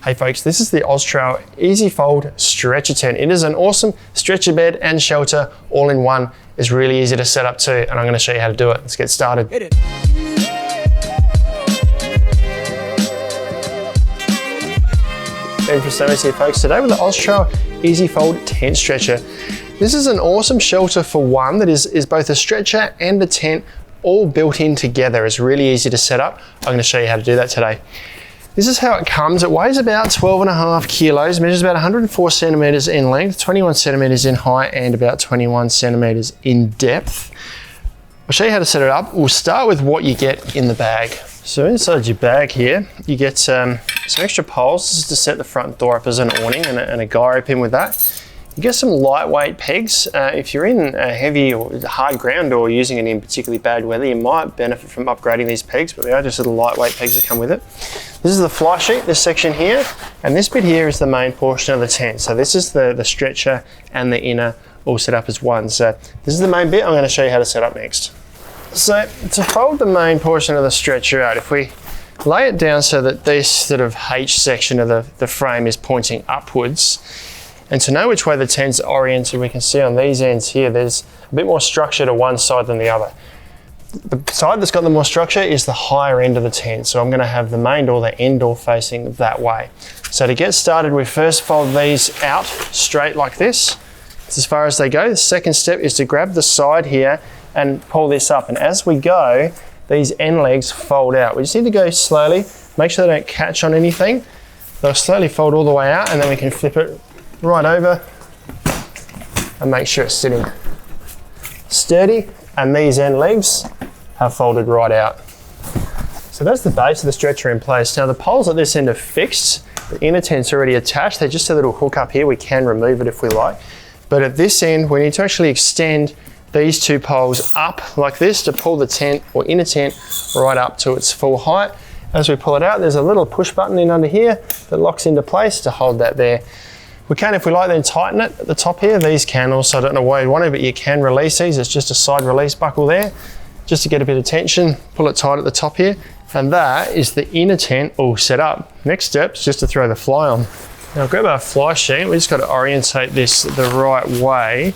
Hey folks, this is the OZtrail Easy Fold Stretcher Tent. It is an awesome stretcher bed and shelter all in one. It's really easy to set up too, and I'm going to show you how to do it. Let's get started. Hit it. Ben from Stoneys here folks, today with the OZtrail Easy Fold Tent Stretcher. This is an awesome shelter for one that is both a stretcher and a tent all built in together. It's really easy to set up. I'm going to show you how to do that today. This is how it comes. It weighs about 12.5 kilos, measures about 104 centimeters in length, 21 centimeters in height, and about 21 centimeters in depth. I'll show you how to set it up. We'll start with what you get in the bag. So inside your bag here, you get some extra poles. This is to set the front door up as an awning and a gyro pin with that. You get some lightweight pegs. If you're in a heavy or hard ground or using it in particularly bad weather, you might benefit from upgrading these pegs, but they are just little lightweight pegs that come with it. This is the fly sheet, this section here, and this bit here is the main portion of the tent. So this is the stretcher and the inner all set up as one. So this is the main bit I'm going to show you how to set up next. So to fold the main portion of the stretcher out, if we lay it down so that this sort of H section of the frame is pointing upwards, and to know which way the tent's oriented, we can see on these ends here, there's a bit more structure to one side than the other. The side that's got the more structure is the higher end of the tent. So I'm going to have the main door, the end door facing that way. So to get started, we first fold these out straight like this. That's as far as they go. The second step is to grab the side here and pull this up. And as we go, these end legs fold out. We just need to go slowly, make sure they don't catch on anything. They'll slowly fold all the way out, and then we can flip it right over and make sure it's sitting sturdy, and these end legs have folded right out. So that's the base of the stretcher in place. Now the poles at this end are fixed. The inner tent's already attached. They're just a little hook up here. We can remove it if we like. But at this end, we need to actually extend these two poles up like this to pull the tent or inner tent right up to its full height. As we pull it out, there's a little push button in under here that locks into place to hold that there. We can, if we like, then tighten it at the top here. These can also, I don't know why you want to, but you can release these. It's just a side release buckle there, just to get a bit of tension. Pull it tight at the top here. And that is the inner tent all set up. Next step is just to throw the fly on. Now grab our fly sheet. We just got to orientate this the right way.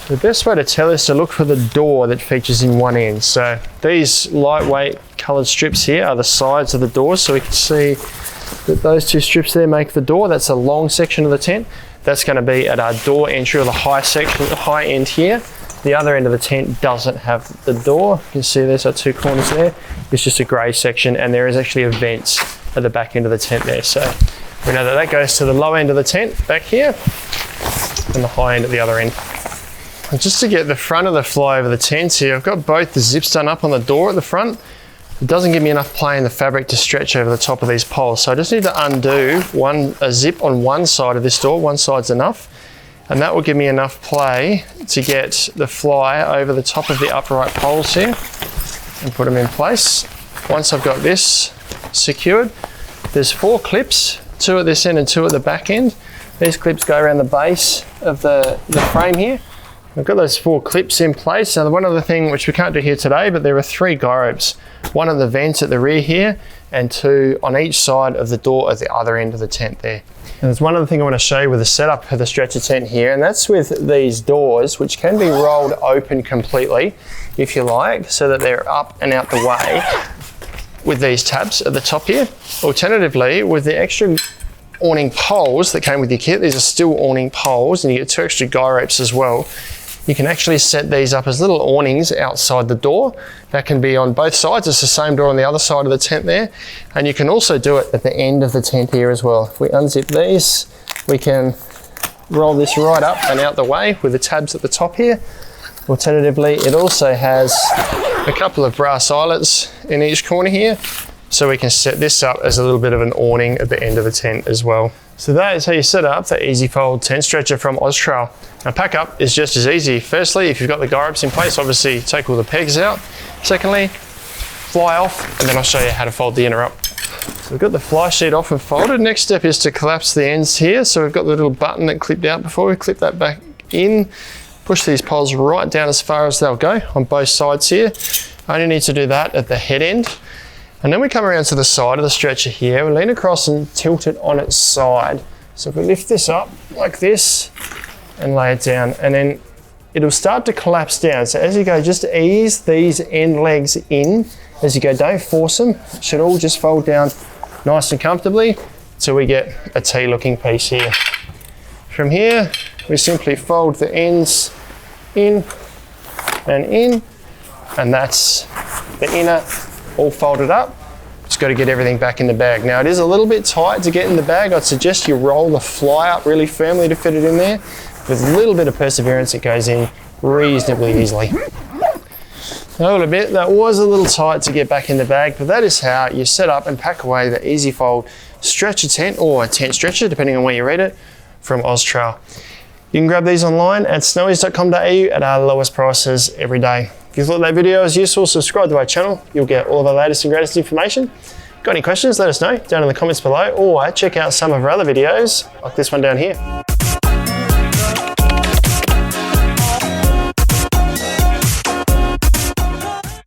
The best way to tell is to look for the door that features in one end. So these lightweight coloured strips here are the sides of the door, so we can see that those two strips there make the door. That's a long section of the tent. That's going to be at our door entry, or the high section, the high end here. The other end of the tent doesn't have the door. You can see there's our two corners there. It's just a grey section, and there is actually a vent at the back end of the tent there. So we know that goes to the low end of the tent back here, and the high end at the other end. And just to get the front of the fly over the tent here, I've got both the zips done up on the door at the front. It doesn't give me enough play in the fabric to stretch over the top of these poles. So I just need to undo a zip on one side of this door. One side's enough. And that will give me enough play to get the fly over the top of the upright poles here and put them in place. Once I've got this secured, there's 4 clips, 2 at this end and 2 at the back end. These clips go around the base of the frame here. I've got those 4 clips in place. Now, one other thing which we can't do here today, but there are 3 guy ropes. 1 at the vent at the rear here, and 2 on each side of the door at the other end of the tent there. And there's one other thing I want to show you with the setup of the stretcher tent here, and that's with these doors, which can be rolled open completely, if you like, so that they're up and out the way with these tabs at the top here. Alternatively, with the extra awning poles that came with your kit, these are still awning poles, and you get 2 extra guy ropes as well. You can actually set these up as little awnings outside the door. That can be on both sides. It's the same door on the other side of the tent there. And you can also do it at the end of the tent here as well. If we unzip these, we can roll this right up and out the way with the tabs at the top here. Alternatively, it also has a couple of brass eyelets in each corner here, so we can set this up as a little bit of an awning at the end of the tent as well. So that is how you set up the Easy Fold tent stretcher from OZtrail. Now pack up is just as easy. Firstly, if you've got the guy ropes in place, obviously take all the pegs out. Secondly, fly off, and then I'll show you how to fold the inner up. So we've got the fly sheet off and folded. Next step is to collapse the ends here. So we've got the little button that clipped out before. We clip that back in, push these poles right down as far as they'll go on both sides here. I only need to do that at the head end. And then we come around to the side of the stretcher here. We lean across and tilt it on its side. So if we lift this up like this and lay it down, and then it'll start to collapse down. So as you go, just ease these end legs in as you go. Don't force them. It should all just fold down nice and comfortably till we get a T-looking piece here. From here, we simply fold the ends in, and that's the inner all folded up. Just got to get everything back in the bag. Now it is a little bit tight to get in the bag. I'd suggest you roll the fly up really firmly to fit it in there. With a little bit of perseverance, it goes in reasonably easily. I will admit that was a little tight to get back in the bag, but that is how you set up and pack away the Easy Fold stretcher tent, or a tent stretcher, depending on where you read it, from OZtrail. You can grab these online at snowies.com.au at our lowest prices every day. If you thought that video was useful, subscribe to our channel. You'll get all of our latest and greatest information. Got any questions, let us know down in the comments below, or check out some of our other videos like this one down here.